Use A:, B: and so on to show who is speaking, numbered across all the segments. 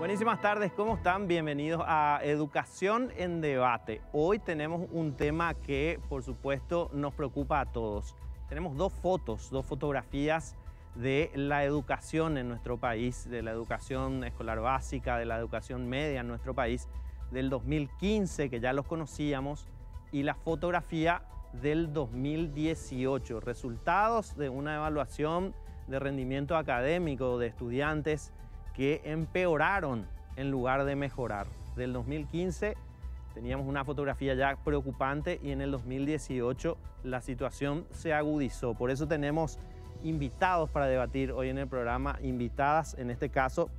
A: Buenísimas tardes, ¿cómo están? Bienvenidos a Educación en Debate. Hoy tenemos un tema que, por supuesto, nos preocupa a todos. Tenemos dos fotografías de la educación en nuestro país, de la educación escolar básica, de la educación media en nuestro país, del 2015, que ya los conocíamos, y la fotografía del 2018, resultados de una evaluación de rendimiento académico de estudiantes que empeoraron en lugar de mejorar. Del 2015 teníamos una fotografía ya preocupante y en el 2018 la situación se agudizó. Por eso tenemos invitados para debatir hoy en el programa, invitadas, en este caso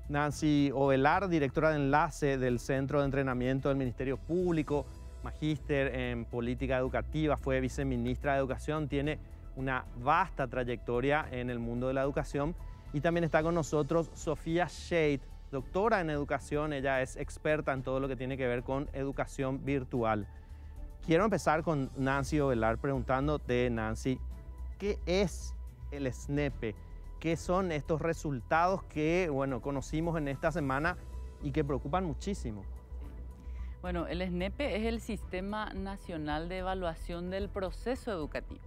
A: Nancy Ovelar, directora de enlace del Centro de Entrenamiento del Ministerio Público, magíster en política educativa, fue viceministra de Educación, tiene una vasta trayectoria en el mundo de la educación. Y también está con nosotros Sofía Shade, doctora en educación. Ella es experta en todo lo que tiene que ver con educación virtual. Quiero empezar con Nancy Ovelar preguntándote, Nancy, ¿qué es el SNEPE? ¿Qué son estos resultados que, bueno, conocimos en esta semana y que preocupan muchísimo?
B: Bueno, el SNEPE es el Sistema Nacional de Evaluación del Proceso Educativo.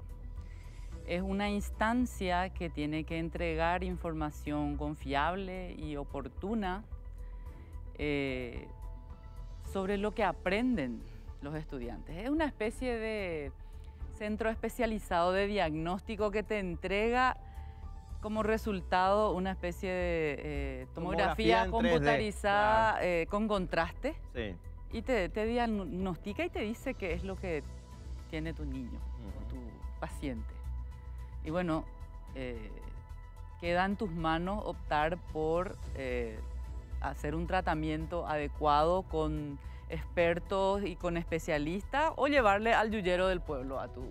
B: Es una instancia que tiene que entregar información confiable y oportuna sobre lo que aprenden los estudiantes. Es una especie de centro especializado de diagnóstico que te entrega como resultado una especie de tomografía computarizada, claro, con contraste.
A: Sí.
B: Y te diagnostica y te dice qué es lo que tiene tu niño o tu paciente. Y bueno, queda en tus manos optar por hacer un tratamiento adecuado con expertos y con especialistas o llevarle al yuyero del pueblo a tu...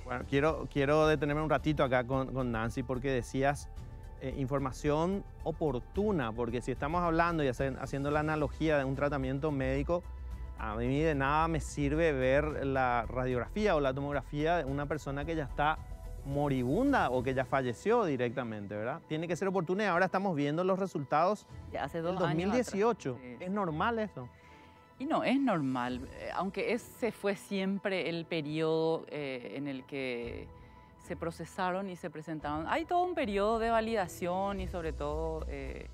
A: Bueno, quiero detenerme un ratito acá con Nancy porque decías información oportuna, porque si estamos hablando y haciendo la analogía de un tratamiento médico, a mí de nada me sirve ver la radiografía o la tomografía de una persona que ya está moribunda o que ya falleció directamente, ¿verdad? Tiene que ser oportuna y ahora estamos viendo los resultados
B: ya hace
A: del
B: 2 años
A: 2018.
B: atrás. Sí.
A: ¿Es normal eso?
B: Y no, es normal, aunque ese fue siempre el periodo en el que se procesaron y se presentaron. Hay todo un periodo de validación y sobre todo de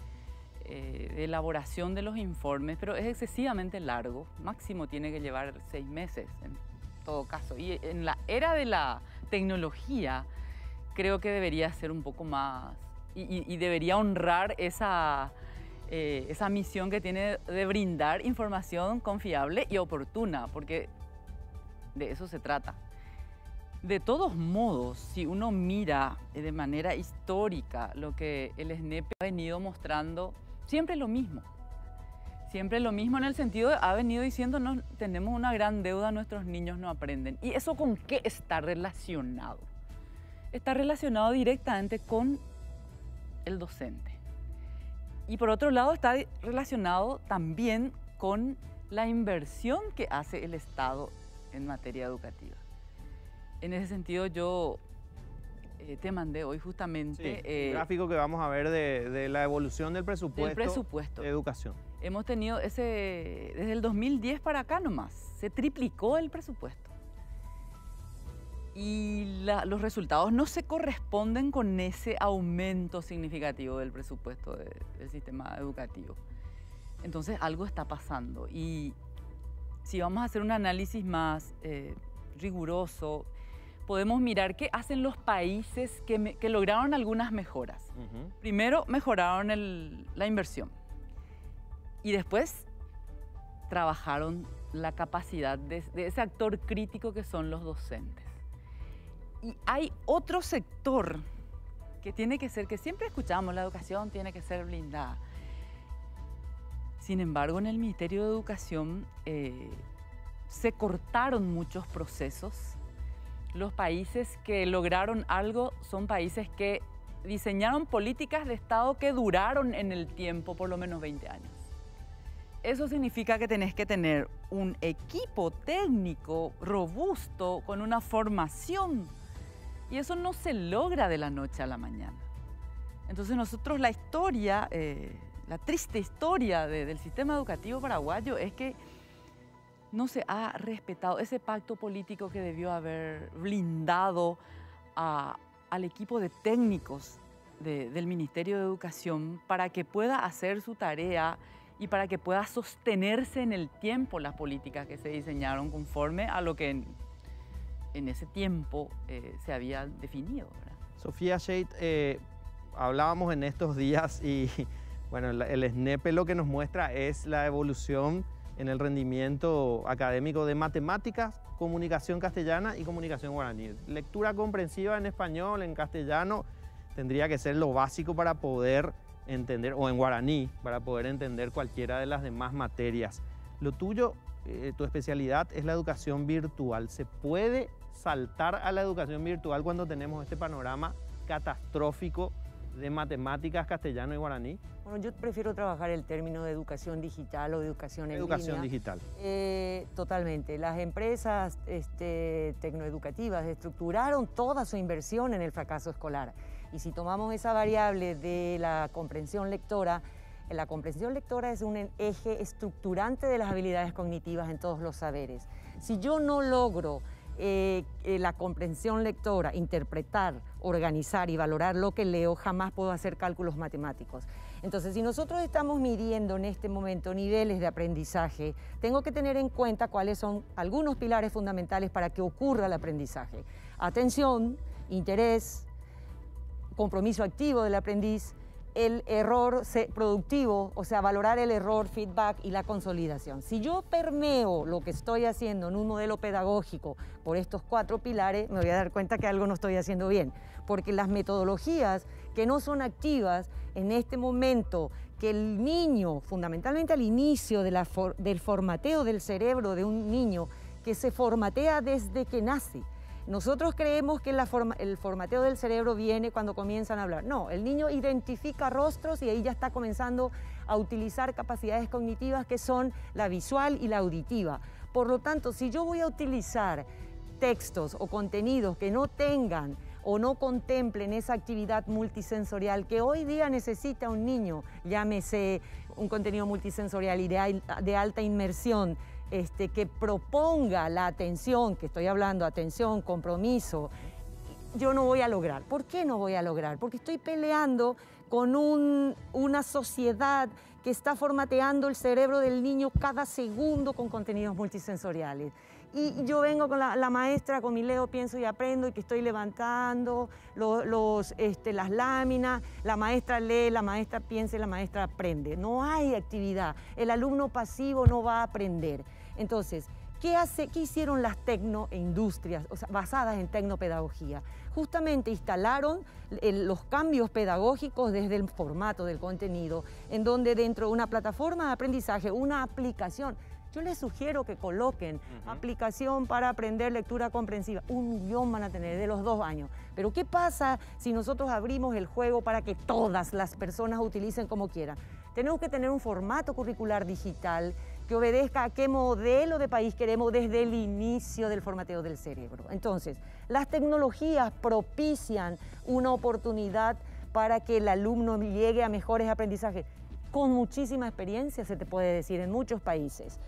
B: elaboración de los informes, pero es excesivamente largo, máximo tiene que llevar 6 meses en todo caso. Y en la era de la tecnología creo que debería ser un poco más y debería honrar esa misión que tiene de brindar información confiable y oportuna, porque de eso se trata. De todos modos, si uno mira de manera histórica lo que el SNEPE ha venido mostrando, siempre lo mismo. Siempre lo mismo en el sentido de ha venido diciéndonos, tenemos una gran deuda, nuestros niños no aprenden. ¿Y eso con qué está relacionado? Está relacionado directamente con el docente. Y por otro lado está relacionado también con la inversión que hace el Estado en materia educativa. En ese sentido yo te mandé hoy justamente...
A: Sí, el gráfico que vamos a ver de la evolución del presupuesto de educación.
B: Hemos tenido desde el 2010 para acá nomás, se triplicó el presupuesto. Y los resultados no se corresponden con ese aumento significativo del presupuesto del sistema educativo. Entonces algo está pasando. Y si vamos a hacer un análisis más riguroso, podemos mirar qué hacen los países que lograron algunas mejoras. Primero mejoraron la inversión. Y después trabajaron la capacidad de ese actor crítico que son los docentes. Y hay otro sector que tiene que ser, que siempre escuchamos, la educación tiene que ser blindada. Sin embargo, en el Ministerio de Educación se cortaron muchos procesos. Los países que lograron algo son países que diseñaron políticas de Estado que duraron en el tiempo por lo menos 20 años. Eso significa que tenés que tener un equipo técnico robusto con una formación y eso no se logra de la noche a la mañana. Entonces nosotros la historia la triste historia del sistema educativo paraguayo es que no se ha respetado ese pacto político que debió haber blindado al equipo de técnicos del Ministerio de Educación para que pueda hacer su tarea y para que pueda sostenerse en el tiempo las políticas que se diseñaron conforme a lo que en ese tiempo se había definido, ¿verdad?
A: Sofía Scheid, hablábamos en estos días y bueno, el SNEP lo que nos muestra es la evolución en el rendimiento académico de matemáticas, comunicación castellana y comunicación guaraní. Lectura comprensiva en español, en castellano, tendría que ser lo básico para poder entender, o en guaraní, para poder entender cualquiera de las demás materias. Lo tuyo, tu especialidad es la educación virtual. ¿Se puede saltar a la educación virtual cuando tenemos este panorama catastrófico de matemáticas, castellano y guaraní?
C: Bueno, yo prefiero trabajar el término de educación digital o de educación en
A: Educación
C: línea.
A: digital.
C: Totalmente. Las empresas tecnoeducativas estructuraron toda su inversión en el fracaso escolar. Y si tomamos esa variable de la comprensión lectora es un eje estructurante de las habilidades cognitivas en todos los saberes. Si yo no logro la comprensión lectora, interpretar, organizar y valorar lo que leo, jamás puedo hacer cálculos matemáticos. Entonces, si nosotros estamos midiendo en este momento niveles de aprendizaje, tengo que tener en cuenta cuáles son algunos pilares fundamentales para que ocurra el aprendizaje. Atención, interés, compromiso activo del aprendiz, el error productivo, o sea, valorar el error, feedback y la consolidación. Si yo permeo lo que estoy haciendo en un modelo pedagógico por estos 4 pilares, me voy a dar cuenta que algo no estoy haciendo bien, porque las metodologías que no son activas en este momento, que el niño, fundamentalmente al inicio del formateo del cerebro de un niño, que se formatea desde que nace. Nosotros creemos que el formateo del cerebro viene cuando comienzan a hablar. No, el niño identifica rostros y ahí ya está comenzando a utilizar capacidades cognitivas que son la visual y la auditiva. Por lo tanto, si yo voy a utilizar textos o contenidos que no tengan o no contemplen esa actividad multisensorial que hoy día necesita un niño, llámese un contenido multisensorial y de alta inmersión, que proponga la atención, que estoy hablando, atención, compromiso, yo no voy a lograr. ¿Por qué no voy a lograr? Porque estoy peleando con una sociedad que está formateando el cerebro del niño cada segundo con contenidos multisensoriales. Y yo vengo con la maestra, con mi leo, pienso y aprendo, y que estoy levantando las láminas, la maestra lee, la maestra piensa y la maestra aprende. No hay actividad, el alumno pasivo no va a aprender. Entonces, ¿qué hicieron las tecnoindustrias, o sea, basadas en tecnopedagogía? Justamente instalaron los cambios pedagógicos desde el formato del contenido, en donde dentro de una plataforma de aprendizaje, una aplicación. Yo les sugiero que coloquen aplicación para aprender lectura comprensiva. 1 millón van a tener de los 2 años. Pero ¿qué pasa si nosotros abrimos el juego para que todas las personas utilicen como quieran? Tenemos que tener un formato curricular digital que obedezca a qué modelo de país queremos desde el inicio del formateo del cerebro. Entonces, las tecnologías propician una oportunidad para que el alumno llegue a mejores aprendizajes. Con muchísima experiencia, se te puede decir, en muchos países.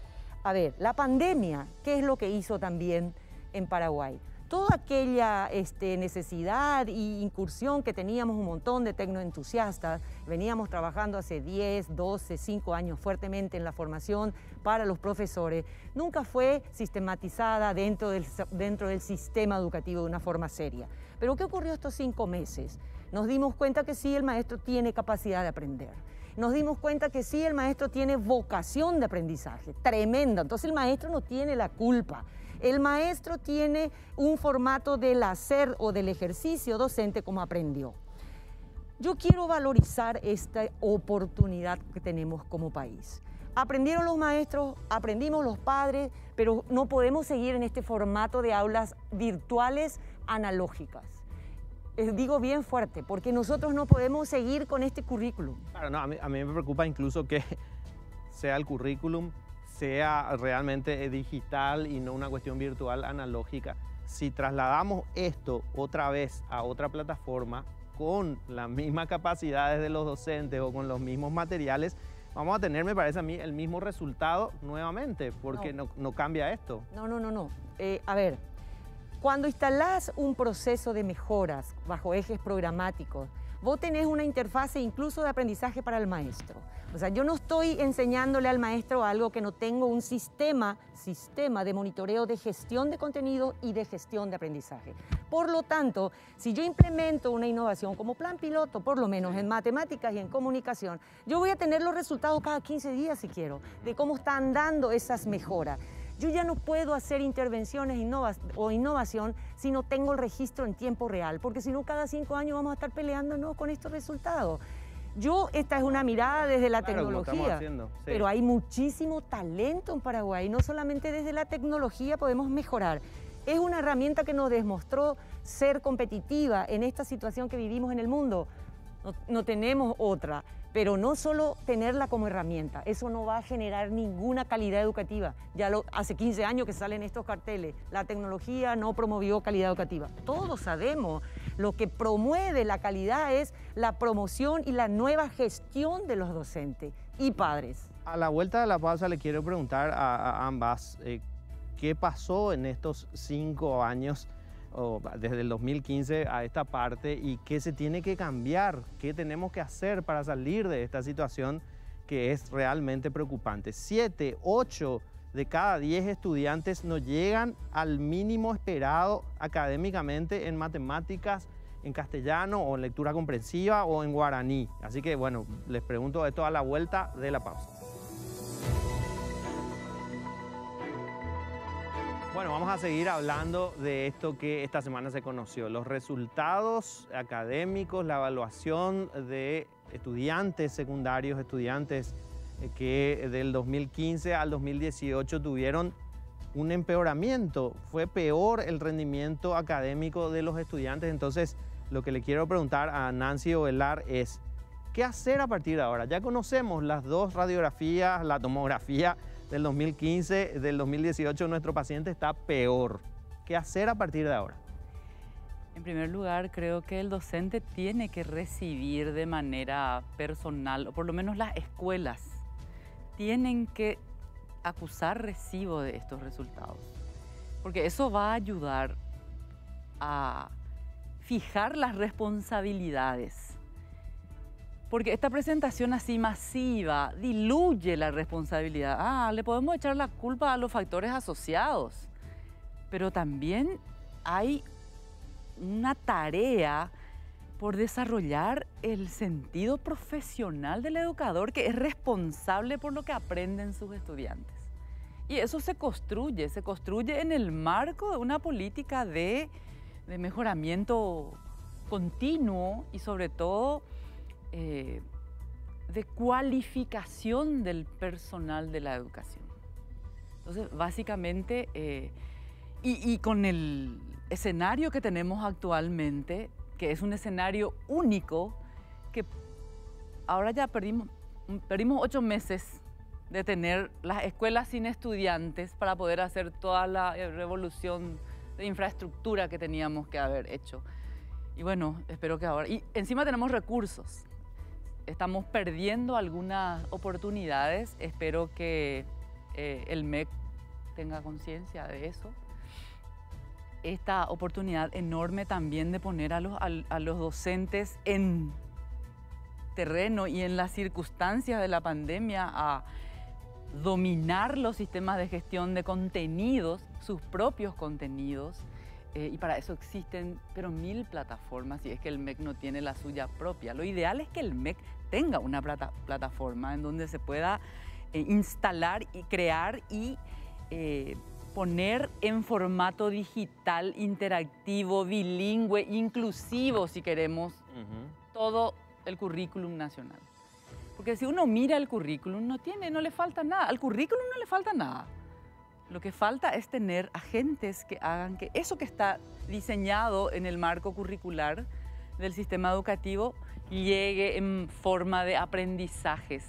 C: A ver, la pandemia, ¿qué es lo que hizo también en Paraguay? Toda aquella necesidad e incursión que teníamos un montón de tecnoentusiastas, veníamos trabajando hace 10, 12, 5 años fuertemente en la formación para los profesores, nunca fue sistematizada dentro del sistema educativo de una forma seria. Pero ¿qué ocurrió estos 5 meses? Nos dimos cuenta que sí, el maestro tiene capacidad de aprender. Nos dimos cuenta que sí, el maestro tiene vocación de aprendizaje, tremenda. Entonces el maestro no tiene la culpa. El maestro tiene un formato del hacer o del ejercicio docente como aprendió. Yo quiero valorizar esta oportunidad que tenemos como país. Aprendieron los maestros, aprendimos los padres, pero no podemos seguir en este formato de aulas virtuales analógicas. Digo bien fuerte, porque nosotros no podemos seguir con este currículum.
A: Claro, no, a mí me preocupa incluso que sea el currículum, sea realmente digital y no una cuestión virtual analógica. Si trasladamos esto otra vez a otra plataforma, con las mismas capacidades de los docentes o con los mismos materiales, vamos a tener, me parece a mí, el mismo resultado nuevamente, porque no cambia esto.
C: No. A ver, cuando instalás un proceso de mejoras bajo ejes programáticos, vos tenés una interfase incluso de aprendizaje para el maestro. O sea, yo no estoy enseñándole al maestro algo que no tengo un sistema de monitoreo de gestión de contenido y de gestión de aprendizaje. Por lo tanto, si yo implemento una innovación como plan piloto, por lo menos en matemáticas y en comunicación, yo voy a tener los resultados cada 15 días si quiero, de cómo están dando esas mejoras. Yo ya no puedo hacer intervenciones o innovación si no tengo el registro en tiempo real, porque si no cada 5 años vamos a estar peleándonos con estos resultados. Esta es una mirada desde la tecnología, pero hay muchísimo talento en Paraguay, no solamente desde la tecnología podemos mejorar. Es una herramienta que nos demostró ser competitiva en esta situación que vivimos en el mundo. No tenemos otra, pero no solo tenerla como herramienta, eso no va a generar ninguna calidad educativa. Hace 15 años que salen estos carteles, la tecnología no promovió calidad educativa. Todos sabemos, lo que promueve la calidad es la promoción y la nueva gestión de los docentes y padres.
A: A la vuelta de la pausa le quiero preguntar a ambas, ¿qué pasó en estos 5 años? Desde el 2015 a esta parte y qué se tiene que cambiar, qué tenemos que hacer para salir de esta situación que es realmente preocupante. 7, 8 de cada 10 estudiantes no llegan al mínimo esperado académicamente en matemáticas, en castellano o en lectura comprensiva o en guaraní. Así que bueno, les pregunto esto a la vuelta de la pausa. Bueno, vamos a seguir hablando de esto que esta semana se conoció, los resultados académicos, la evaluación de estudiantes secundarios, estudiantes que del 2015 al 2018 tuvieron un empeoramiento, fue peor el rendimiento académico de los estudiantes. Entonces, lo que le quiero preguntar a Nancy Ovelar es, ¿qué hacer a partir de ahora? Ya conocemos las 2 radiografías, la tomografía del 2015, del 2018, nuestro paciente está peor. ¿Qué hacer a partir de ahora?
B: En primer lugar, creo que el docente tiene que recibir de manera personal, o por lo menos las escuelas, tienen que acusar recibo de estos resultados. Porque eso va a ayudar a fijar las responsabilidades. Porque esta presentación así masiva diluye la responsabilidad. Le podemos echar la culpa a los factores asociados, pero también hay una tarea por desarrollar el sentido profesional del educador que es responsable por lo que aprenden sus estudiantes. Y eso se construye en el marco de una política de mejoramiento continuo y sobre todo de cualificación del personal de la educación. Entonces, básicamente, y con el escenario que tenemos actualmente, que es un escenario único, que ahora ya perdimos 8 meses de tener las escuelas sin estudiantes para poder hacer toda la revolución de infraestructura que teníamos que haber hecho. Y bueno, espero que ahora... Y encima tenemos recursos. Estamos perdiendo algunas oportunidades. Espero que el MEC tenga conciencia de eso. Esta oportunidad enorme también de poner a los docentes en terreno y en las circunstancias de la pandemia a dominar los sistemas de gestión de contenidos, sus propios contenidos. Y para eso existen, pero 1000 plataformas, si es que el MEC no tiene la suya propia. Lo ideal es que el MEC tenga una plataforma en donde se pueda instalar y crear y poner en formato digital, interactivo, bilingüe, inclusivo, si queremos, todo el currículum nacional. Porque si uno mira el currículum, no le falta nada. Al currículum no le falta nada. Lo que falta es tener agentes que hagan que eso que está diseñado en el marco curricular del sistema educativo llegue en forma de aprendizajes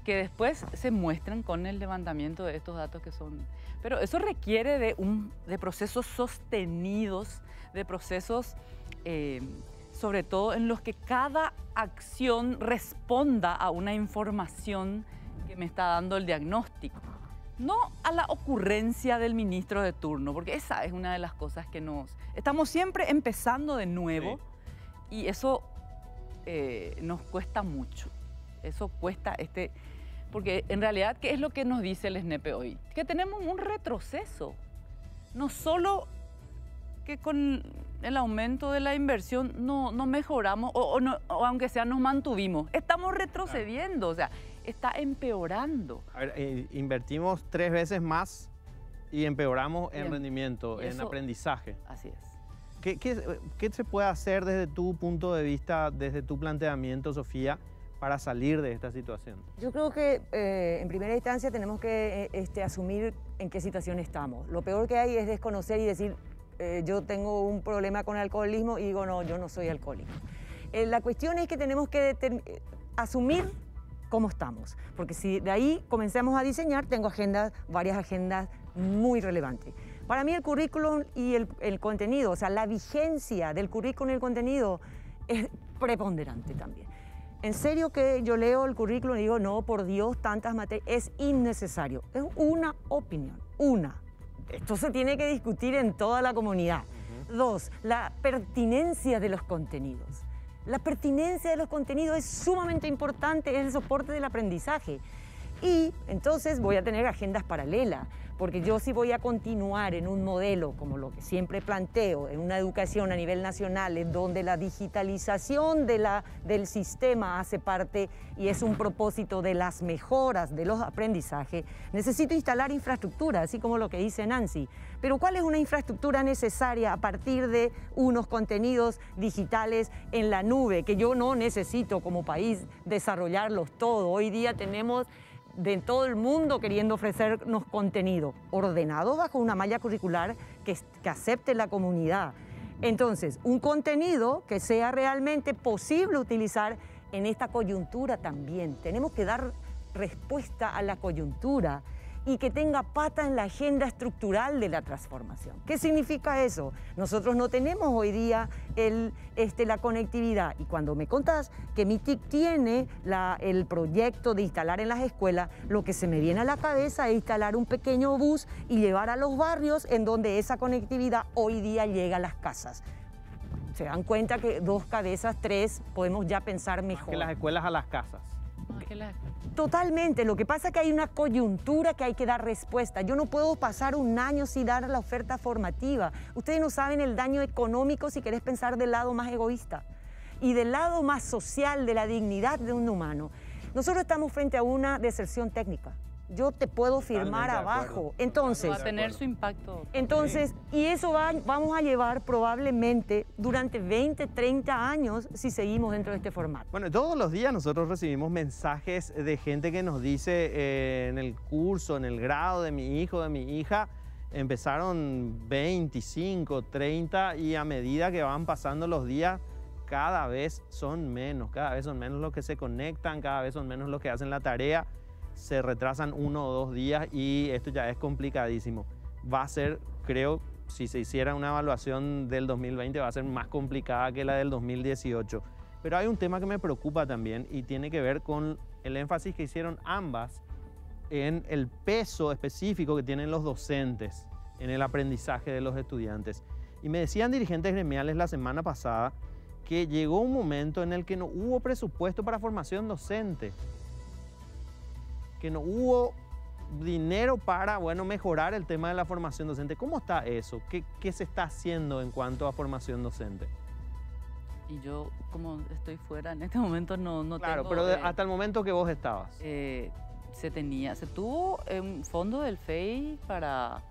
B: que después se muestran con el levantamiento de estos datos que son... Pero eso requiere de procesos sostenidos, de procesos sobre todo en los que cada acción responda a una información que me está dando el diagnóstico. No a la ocurrencia del ministro de turno, porque esa es una de las cosas que estamos siempre empezando de nuevo, sí. Y eso nos cuesta mucho. Eso cuesta, porque en realidad, ¿qué es lo que nos dice el SNEP hoy? Que tenemos un retroceso. No solo que con el aumento de la inversión no mejoramos, o aunque sea nos mantuvimos, estamos retrocediendo, o sea, está empeorando.
A: A ver, invertimos 3 veces más y empeoramos en rendimiento, en aprendizaje.
B: Así es.
A: ¿Qué se puede hacer desde tu punto de vista, desde tu planteamiento, Sofía, para salir de esta situación?
C: Yo creo que en primera instancia tenemos que asumir en qué situación estamos. Lo peor que hay es desconocer y decir, yo tengo un problema con el alcoholismo y digo, no, yo no soy alcohólico. La cuestión es que tenemos que asumir cómo estamos, porque si de ahí comenzamos a diseñar, tengo varias agendas muy relevantes. Para mí el currículum y el contenido, o sea, la vigencia del currículum y el contenido es preponderante también. En serio que yo leo el currículum y digo, no, por Dios, tantas materias, es innecesario. Es una opinión, una. Esto se tiene que discutir en toda la comunidad. 2, la pertinencia de los contenidos. La pertinencia de los contenidos es sumamente importante, es el soporte del aprendizaje. Y entonces voy a tener agendas paralelas, porque yo sí voy a continuar en un modelo, como lo que siempre planteo, en una educación a nivel nacional, en donde la digitalización del sistema hace parte y es un propósito de las mejoras de los aprendizajes. Necesito instalar infraestructura, así como lo que dice Nancy. Pero ¿cuál es una infraestructura necesaria a partir de unos contenidos digitales en la nube, que yo no necesito como país desarrollarlos todos? Hoy día tenemos de todo el mundo queriendo ofrecernos contenido ordenado bajo una malla curricular que acepte la comunidad. Entonces, un contenido que sea realmente posible utilizar en esta coyuntura también. Tenemos que dar respuesta a la coyuntura y que tenga pata en la agenda estructural de la transformación. ¿Qué significa eso? Nosotros no tenemos hoy día la conectividad, y cuando me contás que MITIC tiene el proyecto de instalar en las escuelas, lo que se me viene a la cabeza es instalar un pequeño bus y llevar a los barrios en donde esa conectividad hoy día llega a las casas. Se dan cuenta que 2 cabezas, 3, podemos ya pensar mejor.
A: Que las escuelas a las casas.
C: Totalmente, lo que pasa es que hay una coyuntura que hay que dar respuesta. Yo no puedo pasar un año sin dar la oferta formativa. Ustedes no saben el daño económico si querés pensar del lado más egoísta y del lado más social, de la dignidad de un humano. Nosotros estamos frente a una deserción técnica. Yo te puedo firmar abajo. Entonces,
B: va a tener su impacto.
C: Entonces, y eso vamos a llevar probablemente durante 20, 30 años si seguimos dentro de este formato.
A: Bueno, todos los días nosotros recibimos mensajes de gente que nos dice en el curso, en el grado de mi hijo, de mi hija, empezaron 25, 30 y a medida que van pasando los días, cada vez son menos los que se conectan, cada vez son menos los que hacen la tarea. Se retrasan 1 o 2 días y esto ya es complicadísimo. Va a ser, creo, si se hiciera una evaluación del 2020, va a ser más complicada que la del 2018. Pero hay un tema que me preocupa también y tiene que ver con el énfasis que hicieron ambas en el peso específico que tienen los docentes en el aprendizaje de los estudiantes. Y me decían dirigentes gremiales la semana pasada que llegó un momento en el que no hubo presupuesto para formación docente, que no hubo dinero para, mejorar el tema de la formación docente. ¿Cómo está eso? ¿Qué se está haciendo en cuanto a formación docente?
B: Y yo, como estoy fuera en este momento, no
A: claro,
B: tengo...
A: Claro, pero hasta el momento que vos estabas.
B: Se tuvo un fondo del FEI para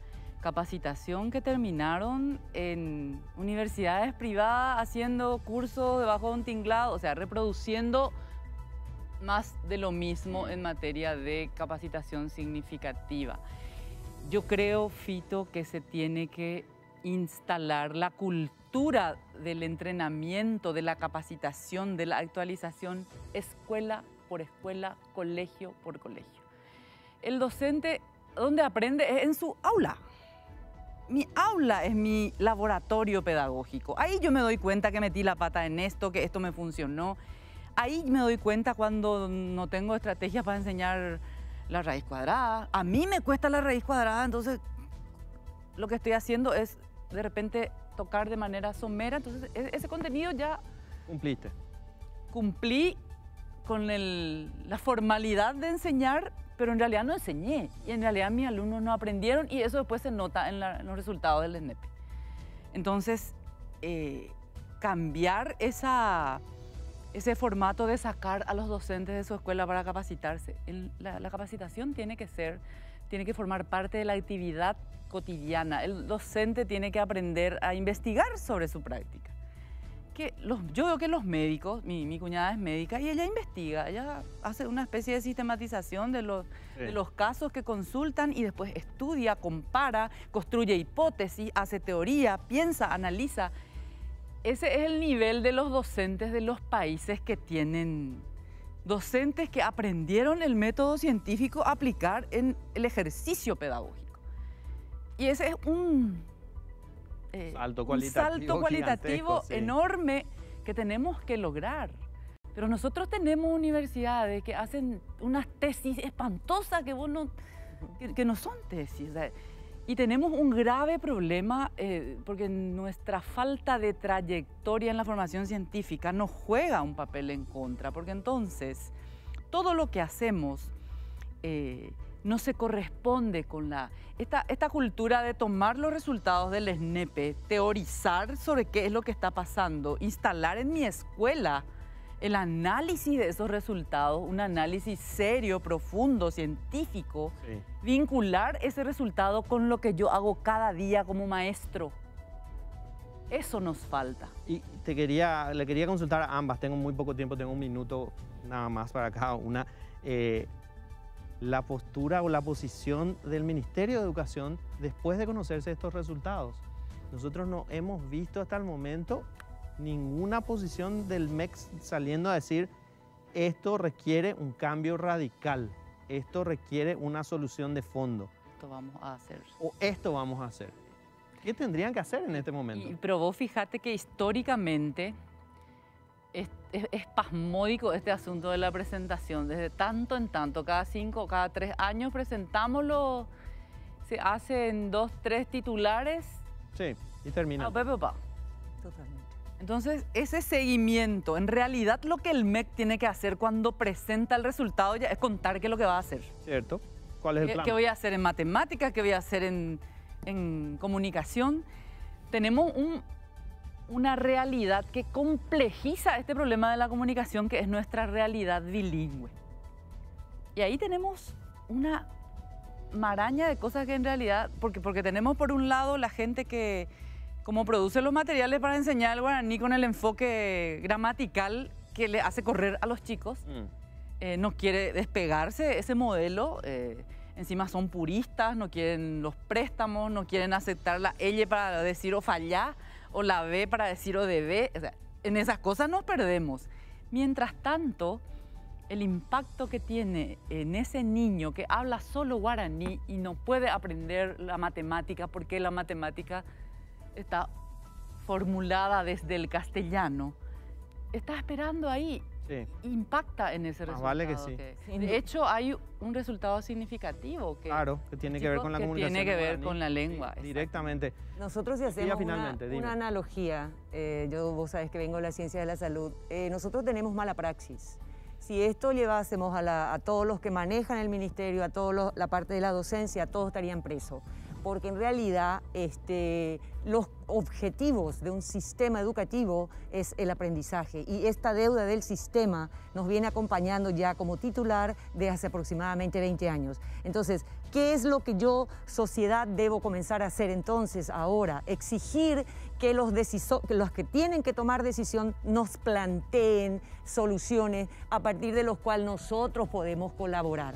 B: capacitación que terminaron en universidades privadas haciendo cursos debajo de un tinglado, o sea, reproduciendo más de lo mismo en materia de capacitación significativa. Yo creo, Fito, que se tiene que instalar la cultura del entrenamiento, de la capacitación, de la actualización, escuela por escuela, colegio por colegio. El docente, ¿dónde aprende? Es en su aula. mi aula es mi laboratorio pedagógico. Ahí yo me doy cuenta que metí la pata en esto, que esto me funcionó. Ahí me doy cuenta cuando no tengo estrategias para enseñar la raíz cuadrada. A mí me cuesta la raíz cuadrada, entonces lo que estoy haciendo es de repente tocar de manera somera. Entonces ese contenido ya
A: Cumpliste.
B: cumplí con la formalidad de enseñar, pero en realidad no enseñé. Y en realidad mis alumnos no aprendieron y eso después se nota en los resultados del SNEP. Entonces, cambiar ese formato de sacar a los docentes de su escuela para capacitarse. La capacitación tiene que formar parte de la actividad cotidiana. El docente tiene que aprender a investigar sobre su práctica. Yo veo que los médicos, mi cuñada es médica y ella investiga, ella hace una especie de sistematización de los casos que consultan y después estudia, compara, construye hipótesis, hace teoría, piensa, analiza. Ese es el nivel de los docentes de los países que tienen docentes que aprendieron el método científico a aplicar en el ejercicio pedagógico. Y ese es un salto cualitativo
A: sí,
B: enorme que tenemos que lograr. Pero nosotros tenemos universidades que hacen unas tesis espantosas que no son tesis. O sea, y tenemos un grave problema porque nuestra falta de trayectoria en la formación científica nos juega un papel en contra, porque entonces todo lo que hacemos no se corresponde con esta cultura de tomar los resultados del SNEP, teorizar sobre qué es lo que está pasando, instalar en mi escuela el análisis de esos resultados, un análisis serio, profundo, científico,
A: Sí.
B: vincular ese resultado con lo que yo hago cada día como maestro. Eso nos falta.
A: Y le quería consultar a ambas, tengo muy poco tiempo, tengo un minuto nada más para cada una. La postura o la posición del Ministerio de Educación después de conocerse estos resultados. Nosotros no hemos visto hasta el momento ninguna posición del MEC saliendo a decir esto requiere un cambio radical, esto requiere una solución de fondo.
B: Esto vamos a hacer.
A: O esto vamos a hacer. ¿Qué tendrían que hacer en este momento?
B: Pero vos fíjate que históricamente es espasmódico este asunto de la presentación. Desde tanto en tanto, cada 5 o cada 3 años presentamos se hacen 2, 3 titulares.
A: Sí, y termina.
C: Totalmente.
B: Entonces, ese seguimiento, en realidad lo que el MEC tiene que hacer cuando presenta el resultado ya es contar qué es lo que va a hacer.
A: ¿Cierto? ¿Cuál es el plan?
B: ¿Qué voy a hacer en matemáticas? ¿Qué voy a hacer en comunicación? Tenemos una realidad que complejiza este problema de la comunicación, que es nuestra realidad bilingüe. Y ahí tenemos una maraña de cosas que en realidad, porque tenemos por un lado la gente que como produce los materiales para enseñar el guaraní con el enfoque gramatical que le hace correr a los chicos, no quiere despegarse de ese modelo, encima son puristas, no quieren los préstamos, no quieren aceptar la L para decir o fallá, o la B para decir o debe. O sea, en esas cosas nos perdemos. Mientras tanto, el impacto que tiene en ese niño que habla solo guaraní y no puede aprender la matemática porque la matemática está formulada desde el castellano, está esperando ahí.
A: Sí.
B: Impacta en ese resultado.
A: Vale que sí.
B: De hecho, hay un resultado significativo
A: Claro, que tiene que ver con la comunicación.
B: Tiene que ver
A: guaraní.
B: con la lengua.
A: Sí, directamente.
C: Nosotros si hacemos
A: finalmente, dime.
C: una analogía, vos sabés que vengo de la ciencia de la salud, nosotros tenemos mala praxis. Si esto llevásemos a todos los que manejan el ministerio, a toda la parte de la docencia, todos estarían presos. Porque en realidad los objetivos de un sistema educativo es el aprendizaje y esta deuda del sistema nos viene acompañando ya como titular de hace aproximadamente 20 años. Entonces, ¿qué es lo que yo, sociedad, debo comenzar a hacer entonces ahora? Exigir que los que tienen que tomar decisión nos planteen soluciones a partir de los cuales nosotros podemos colaborar.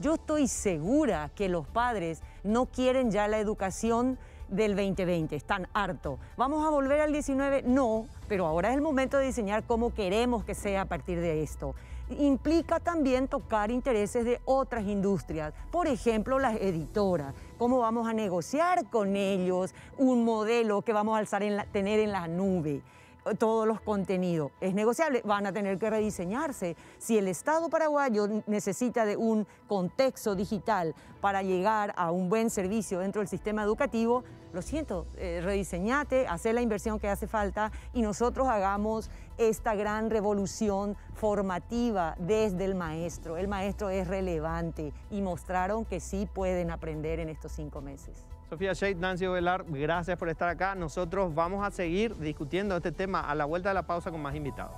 C: Yo estoy segura que los padres no quieren ya la educación del 2020, están hartos. ¿Vamos a volver al 19? No, pero ahora es el momento de diseñar cómo queremos que sea a partir de esto. implica también tocar intereses de otras industrias, por ejemplo, las editoras. ¿Cómo vamos a negociar con ellos un modelo que vamos a tener en la nube? Todos los contenidos. Es negociable, van a tener que rediseñarse. Si el Estado paraguayo necesita de un contexto digital para llegar a un buen servicio dentro del sistema educativo, lo siento, rediseñate, hacer la inversión que hace falta y nosotros hagamos esta gran revolución formativa desde el maestro. El maestro es relevante y mostraron que sí pueden aprender en estos 5 meses.
A: Sofía Scheidt, Nancy Ovelar, gracias por estar acá. Nosotros vamos a seguir discutiendo este tema a la vuelta de la pausa con más invitados.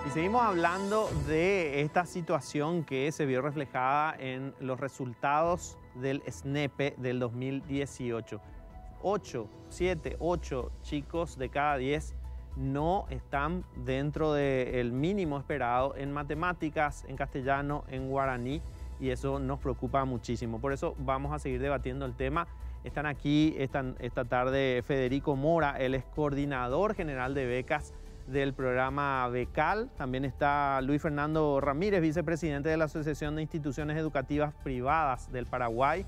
A: Y seguimos hablando de esta situación que se vio reflejada en los resultados del SNEPE del 2018. 8 chicos de cada 10 no están dentro del mínimo esperado en matemáticas, en castellano, en guaraní. Y eso nos preocupa muchísimo. Por eso vamos a seguir debatiendo el tema. Están aquí esta tarde Federico Mora, él es coordinador general de becas del programa Becal. También está Luis Fernando Ramírez, vicepresidente de la Asociación de Instituciones Educativas Privadas del Paraguay.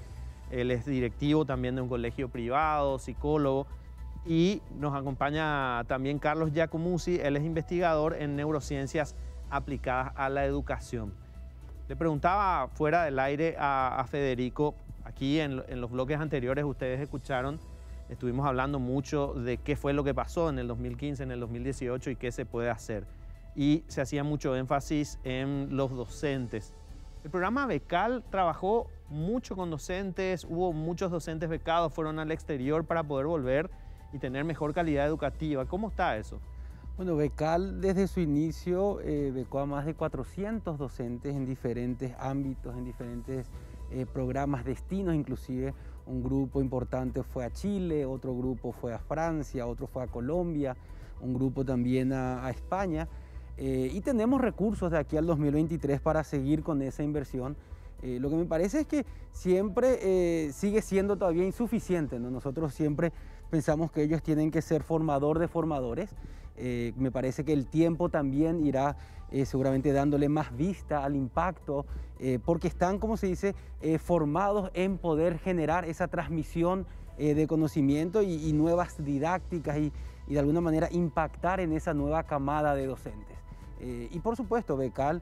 A: Él es directivo también de un colegio privado, psicólogo. Y nos acompaña también Carlos Giacomuzzi, él es investigador en neurociencias aplicadas a la educación. Le preguntaba fuera del aire a Federico, aquí en los bloques anteriores ustedes escucharon, estuvimos hablando mucho de qué fue lo que pasó en el 2015, en el 2018 y qué se puede hacer. Y se hacía mucho énfasis en los docentes. El programa Becal trabajó mucho con docentes, hubo muchos docentes becados, fueron al exterior para poder volver y tener mejor calidad educativa. ¿Cómo está eso?
D: Bueno, Becal desde su inicio becó a más de 400 docentes en diferentes ámbitos, en diferentes programas, destinos inclusive. Un grupo importante fue a Chile, otro grupo fue a Francia, otro fue a Colombia, un grupo también a España. Y tenemos recursos de aquí al 2023 para seguir con esa inversión. Lo que me parece es que siempre sigue siendo todavía insuficiente, ¿no? Nosotros siempre pensamos que ellos tienen que ser formador de formadores. Me parece que el tiempo también irá seguramente dándole más vista al impacto, porque están, como se dice, formados en poder generar esa transmisión de conocimiento y nuevas didácticas y de alguna manera impactar en esa nueva camada de docentes. Y por supuesto, Becal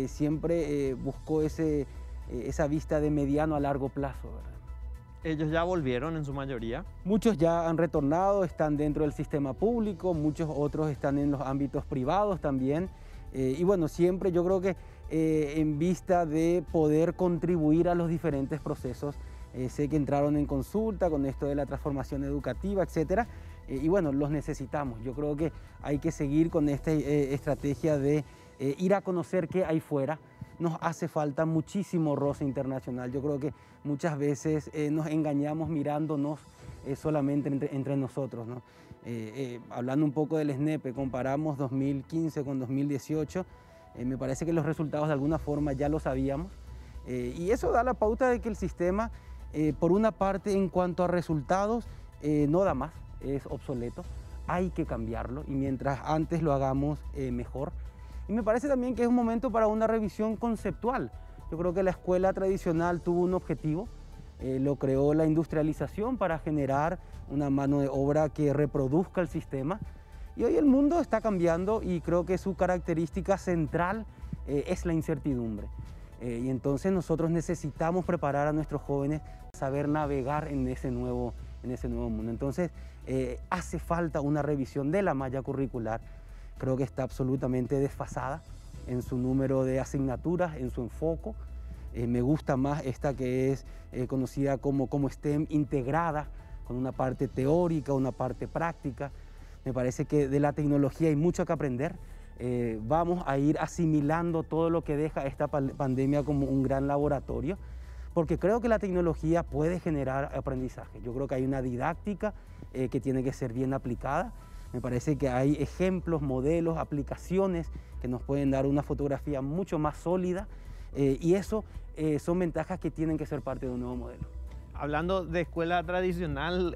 D: siempre buscó esa vista de mediano a largo plazo, ¿verdad?
A: ¿Ellos ya volvieron en su mayoría?
D: Muchos ya han retornado, están dentro del sistema público, muchos otros están en los ámbitos privados también. Y bueno, siempre yo creo que en vista de poder contribuir a los diferentes procesos, sé que entraron en consulta con esto de la transformación educativa, etcétera. Y bueno, los necesitamos. Yo creo que hay que seguir con esta estrategia de ir a conocer qué hay fuera. Nos hace falta muchísimo roce internacional. Yo creo que muchas veces nos engañamos mirándonos solamente entre nosotros, ¿no? Hablando un poco del SNEPE, comparamos 2015 con 2018, me parece que los resultados de alguna forma ya lo sabíamos. Y eso da la pauta de que el sistema, por una parte, en cuanto a resultados, no da más, es obsoleto, hay que cambiarlo y mientras antes lo hagamos mejor. Y me parece también que es un momento para una revisión conceptual. Yo creo que la escuela tradicional tuvo un objetivo, lo creó la industrialización para generar una mano de obra que reproduzca el sistema. Y hoy el mundo está cambiando y creo que su característica central es la incertidumbre. Y entonces nosotros necesitamos preparar a nuestros jóvenes a saber navegar en ese nuevo mundo. Entonces hace falta una revisión de la malla curricular. Creo que está absolutamente desfasada en su número de asignaturas, en su enfoque. Me gusta más esta que es conocida como STEM integrada, con una parte teórica, una parte práctica. Me parece que de la tecnología hay mucho que aprender. Vamos a ir asimilando todo lo que deja esta pandemia como un gran laboratorio, porque creo que la tecnología puede generar aprendizaje. Yo creo que hay una didáctica que tiene que ser bien aplicada. Me parece que hay ejemplos, modelos, aplicaciones que nos pueden dar una fotografía mucho más sólida y eso son ventajas que tienen que ser parte de un nuevo modelo.
A: Hablando de escuela tradicional,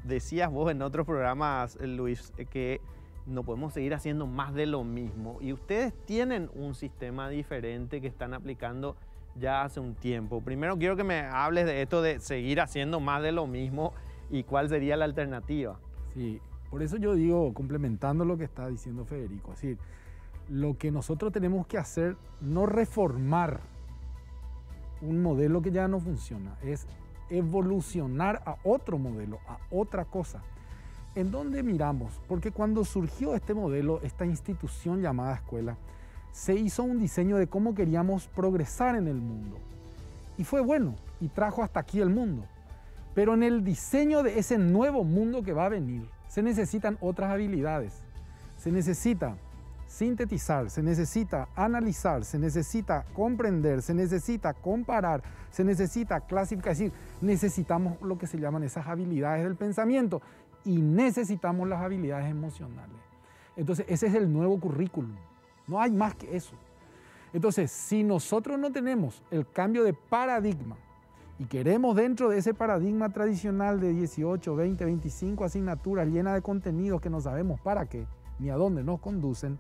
A: decías vos en otros programas, Luis, que no podemos seguir haciendo más de lo mismo. Y ustedes tienen un sistema diferente que están aplicando ya hace un tiempo. Primero quiero que me hables de esto de seguir haciendo más de lo mismo y cuál sería la alternativa.
E: Sí, por eso yo digo, complementando lo que está diciendo Federico, es decir, lo que nosotros tenemos que hacer, no reformar un modelo que ya no funciona, es evolucionar a otro modelo, a otra cosa. ¿En dónde miramos? Porque cuando surgió este modelo, esta institución llamada escuela, se hizo un diseño de cómo queríamos progresar en el mundo. Y fue bueno, y trajo hasta aquí el mundo. Pero en el diseño de ese nuevo mundo que va a venir, se necesitan otras habilidades. Se necesita sintetizar, se necesita analizar, se necesita comprender, se necesita comparar, se necesita clasificar. Es decir, necesitamos lo que se llaman esas habilidades del pensamiento y necesitamos las habilidades emocionales. Entonces, ese es el nuevo currículum. No hay más que eso. Entonces, si nosotros no tenemos el cambio de paradigma y queremos dentro de ese paradigma tradicional de 18, 20, 25 asignaturas llenas de contenidos que no sabemos para qué ni a dónde nos conducen,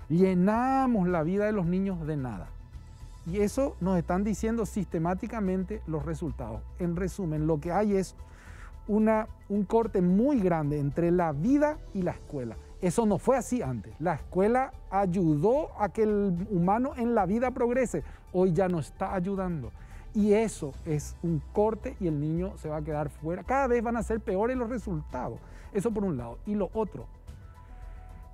E: llenamos la vida de los niños de nada. Y eso nos están diciendo sistemáticamente los resultados. En resumen, lo que hay es un corte muy grande entre la vida y la escuela. Eso no fue así antes. La escuela ayudó a que el humano en la vida progrese. Hoy ya no está ayudando. Y eso es un corte y el niño se va a quedar fuera. Cada vez van a ser peores los resultados. Eso por un lado. Y lo otro,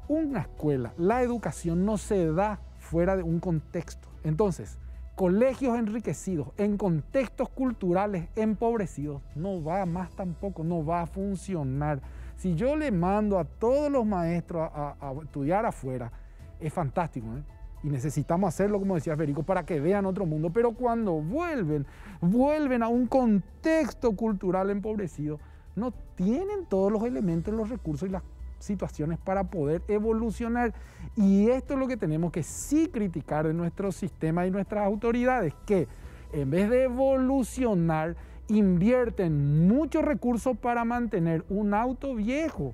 E: una escuela, la educación no se da fuera de un contexto. Entonces, colegios enriquecidos en contextos culturales empobrecidos no va más tampoco, no va a funcionar. Si yo le mando a todos los maestros a estudiar afuera, es fantástico, ¿eh? Y necesitamos hacerlo, como decía Federico, para que vean otro mundo. Pero cuando vuelven a un contexto cultural empobrecido, no tienen todos los elementos, los recursos y las situaciones para poder evolucionar. Y esto es lo que tenemos que sí criticar de nuestro sistema y nuestras autoridades, que en vez de evolucionar, invierten muchos recursos para mantener un auto viejo,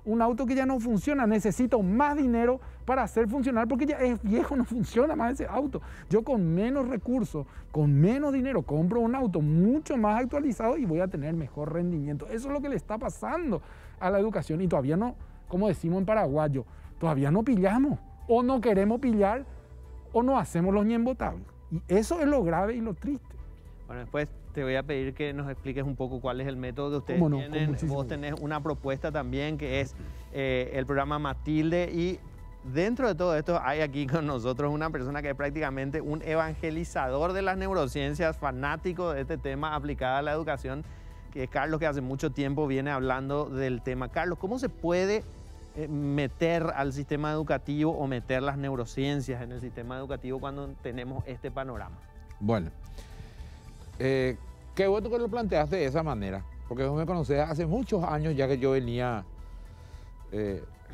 E: un auto que ya no funciona. Necesito más dinero para hacer funcionar porque ya es viejo, no funciona más ese auto. Yo con menos recursos, con menos dinero, compro un auto mucho más actualizado y voy a tener mejor rendimiento. Eso es lo que le está pasando a la educación y todavía no, como decimos en paraguayo, todavía no pillamos o no queremos pillar o no hacemos los ñembotables. Y eso es lo grave y lo triste.
A: Bueno, después te voy a pedir que nos expliques un poco cuál es el método que ustedes
E: ¿Cómo no?
A: tienen. Vos tenés una propuesta también que es el programa Matilde, y dentro de todo esto hay aquí con nosotros una persona que es prácticamente un evangelizador de las neurociencias, fanático de este tema aplicado a la educación, que es Carlos, que hace mucho tiempo viene hablando del tema. Carlos, ¿cómo se puede meter al sistema educativo o meter las neurociencias en el sistema educativo cuando tenemos este panorama?
F: Bueno, qué bueno que lo planteaste de esa manera, porque vos me conocés hace muchos años ya que yo venía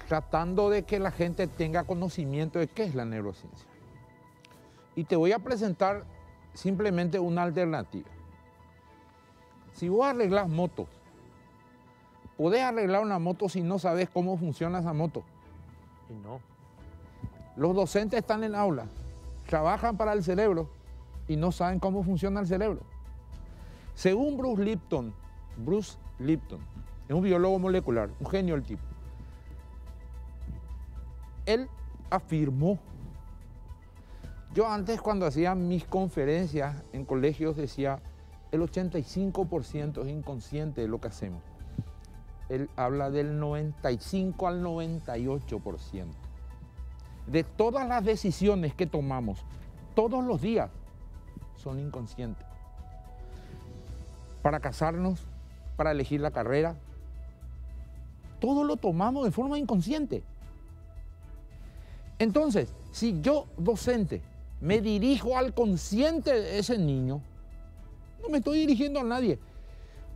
F: tratando de que la gente tenga conocimiento de qué es la neurociencia. Y te voy a presentar simplemente una alternativa. Si vos arreglás motos, podés arreglar una moto si no sabes cómo funciona esa moto.
A: Y no.
F: Los docentes están en aula, trabajan para el cerebro y no saben cómo funciona el cerebro. Según Bruce Lipton, es un biólogo molecular, un genio el tipo. Él afirmó, yo antes cuando hacía mis conferencias en colegios decía, el 85% es inconsciente de lo que hacemos. Él habla del 95 al 98%. De todas las decisiones que tomamos todos los días son inconscientes. Para casarnos, para elegir la carrera, todo lo tomamos de forma inconsciente. Entonces, si yo, docente, me dirijo al consciente de ese niño, no me estoy dirigiendo a nadie,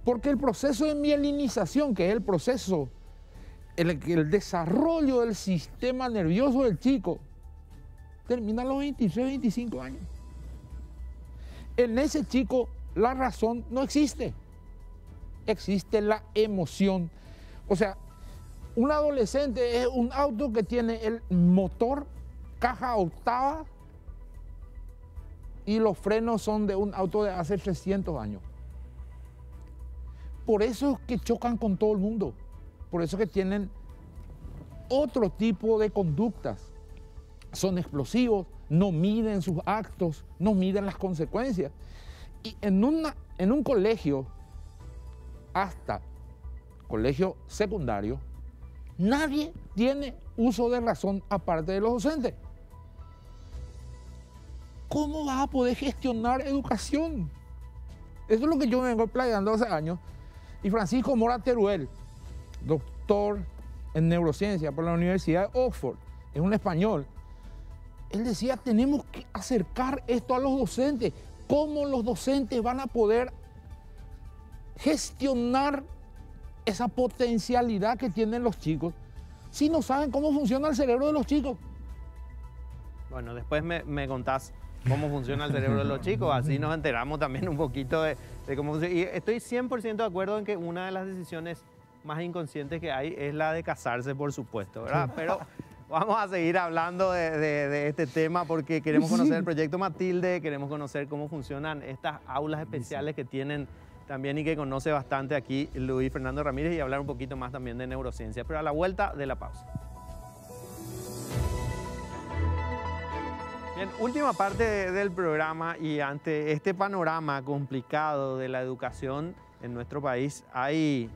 F: porque el proceso de mielinización, que es el proceso, el desarrollo del sistema nervioso del chico, termina a los 23, 25 años. En ese chico la razón no existe, existe la emoción. O sea, Un adolescente es un auto que tiene el motor, caja octava, y los frenos son de un auto de hace 300 años. Por eso es que chocan con todo el mundo. Por eso es que tienen otro tipo de conductas. Son explosivos, no miden sus actos, no miden las consecuencias. Y en un colegio, hasta colegio secundario, nadie tiene uso de razón aparte de los docentes. ¿Cómo vas a poder gestionar educación? Eso es lo que yo me vengo planteando hace años. Y Francisco Mora Teruel, doctor en neurociencia por la Universidad de Oxford, es un español. Él decía, tenemos que acercar esto a los docentes. ¿Cómo los docentes van a poder gestionar esa potencialidad que tienen los chicos si no saben cómo funciona el cerebro de los chicos?
A: Bueno, después me contás cómo funciona el cerebro de los chicos, así nos enteramos también un poquito de cómo funciona. Y estoy 100% de acuerdo en que una de las decisiones más inconscientes que hay es la de casarse, por supuesto, ¿verdad? Pero vamos a seguir hablando de este tema porque queremos conocer el proyecto Matilde, queremos conocer cómo funcionan estas aulas especiales que tienen también y que conoce bastante aquí Luis Fernando Ramírez, y hablar un poquito más también de neurociencia, pero a la vuelta de la pausa. Bien, última parte del programa, y ante este panorama complicado de la educación en nuestro país hay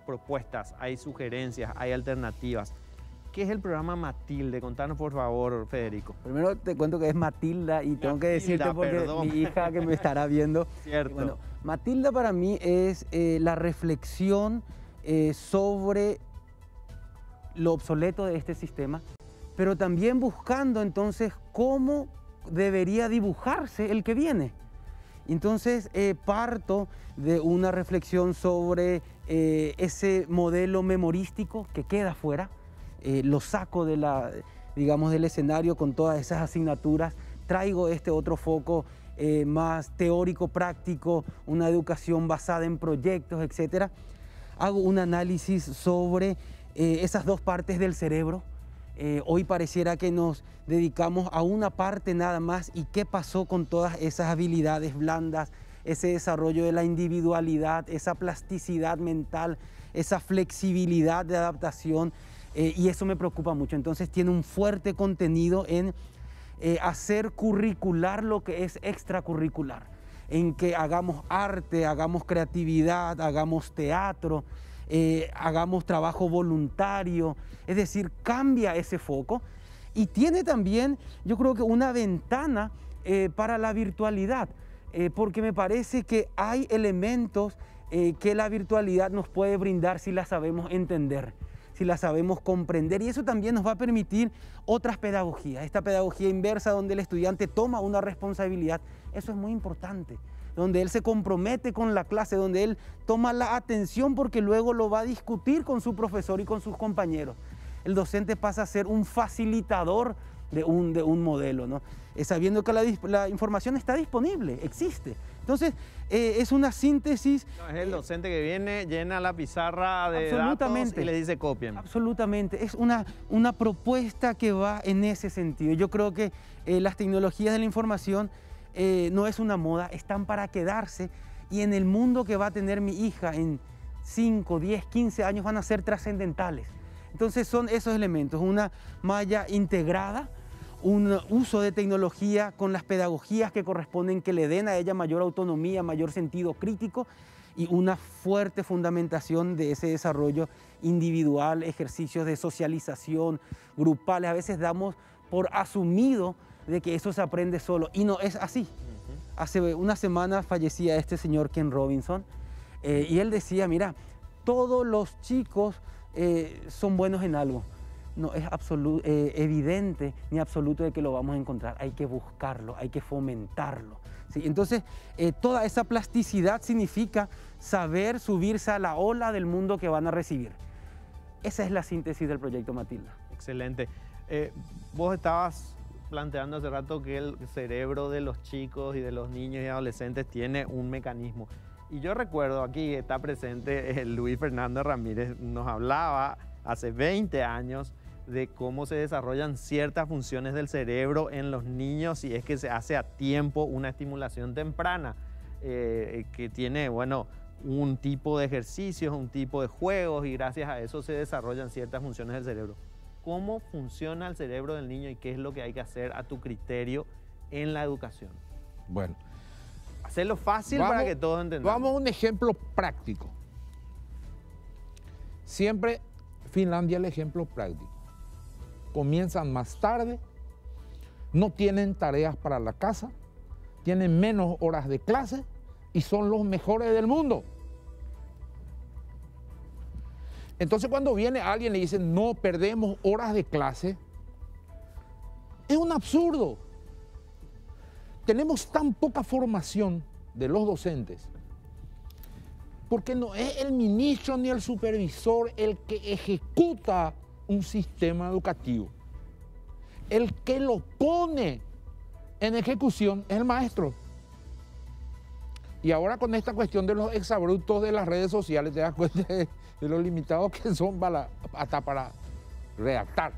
A: propuestas, hay sugerencias, hay alternativas. ¿Qué es el programa Matilde? Contanos por favor, Federico.
D: Primero te cuento que es Matilda y tengo que decirte porque perdón. Mi hija que me estará viendo.
A: Cierto.
D: Bueno, Matilda para mí es la reflexión sobre lo obsoleto de este sistema, pero también buscando entonces cómo debería dibujarse el que viene. Entonces parto de una reflexión sobre ese modelo memorístico que queda fuera, lo saco de digamos, del escenario con todas esas asignaturas, traigo este otro foco más teórico, práctico, una educación basada en proyectos, etc. Hago un análisis sobre esas dos partes del cerebro. Hoy pareciera que nos dedicamos a una parte nada más, y qué pasó con todas esas habilidades blandas, ese desarrollo de la individualidad, esa plasticidad mental, esa flexibilidad de adaptación, y eso me preocupa mucho. Entonces tiene un fuerte contenido en hacer curricular lo que es extracurricular, en que hagamos arte, hagamos creatividad, hagamos teatro, hagamos trabajo voluntario, es decir, cambia ese foco. Y tiene también, yo creo que una ventana para la virtualidad, porque me parece que hay elementos que la virtualidad nos puede brindar si la sabemos entender, si la sabemos comprender, y eso también nos va a permitir otras pedagogías, esta pedagogía inversa donde el estudiante toma una responsabilidad. Eso es muy importante, donde él se compromete con la clase, donde él toma la atención porque luego lo va a discutir con su profesor y con sus compañeros. El docente pasa a ser un facilitador de un modelo, ¿no? Sabiendo que la información está disponible, existe. Entonces, es una síntesis.
A: No, es el docente que viene, llena la pizarra de datos y le dice copien.
D: Absolutamente, es una propuesta que va en ese sentido. Yo creo que las tecnologías de la información no es una moda, están para quedarse, y en el mundo que va a tener mi hija en 5, 10, 15 años van a ser trascendentales. Entonces son esos elementos, una malla integrada, un uso de tecnología con las pedagogías que corresponden, que le den a ella mayor autonomía, mayor sentido crítico, y una fuerte fundamentación de ese desarrollo individual, ejercicios de socialización grupales. A veces damos por asumido de que eso se aprende solo, y no es así. Hace una semana fallecía este señor Ken Robinson, y él decía, mira, todos los chicos son buenos en algo. No es evidente ni absoluto de que lo vamos a encontrar. Hay que buscarlo, hay que fomentarlo, ¿sí? Entonces, toda esa plasticidad significa saber subirse a la ola del mundo que van a recibir. Esa es la síntesis del proyecto Matilda.
A: Excelente. Vos estabas planteando hace rato que el cerebro de los chicos y de los niños y adolescentes tiene un mecanismo. Y yo recuerdo, aquí está presente Luis Fernando Ramírez, nos hablaba hace 20 años de cómo se desarrollan ciertas funciones del cerebro en los niños si es que se hace a tiempo una estimulación temprana, que tiene, bueno, un tipo de ejercicios, un tipo de juegos, y gracias a eso se desarrollan ciertas funciones del cerebro. ¿Cómo funciona el cerebro del niño y qué es lo que hay que hacer a tu criterio en la educación?
F: Bueno,
A: hacerlo fácil para que todos entendamos.
F: Vamos a un ejemplo práctico. Siempre Finlandia el ejemplo práctico. Comienzan más tarde, no tienen tareas para la casa, tienen menos horas de clase y son los mejores del mundo. Entonces cuando viene alguien y le dice no perdemos horas de clase, es un absurdo. Tenemos tan poca formación de los docentes porque no es el ministro ni el supervisor el que ejecuta un sistema educativo. El que lo pone en ejecución es el maestro. Y ahora con esta cuestión de los exabruptos de las redes sociales, te das cuenta de los limitados que son hasta para redactar.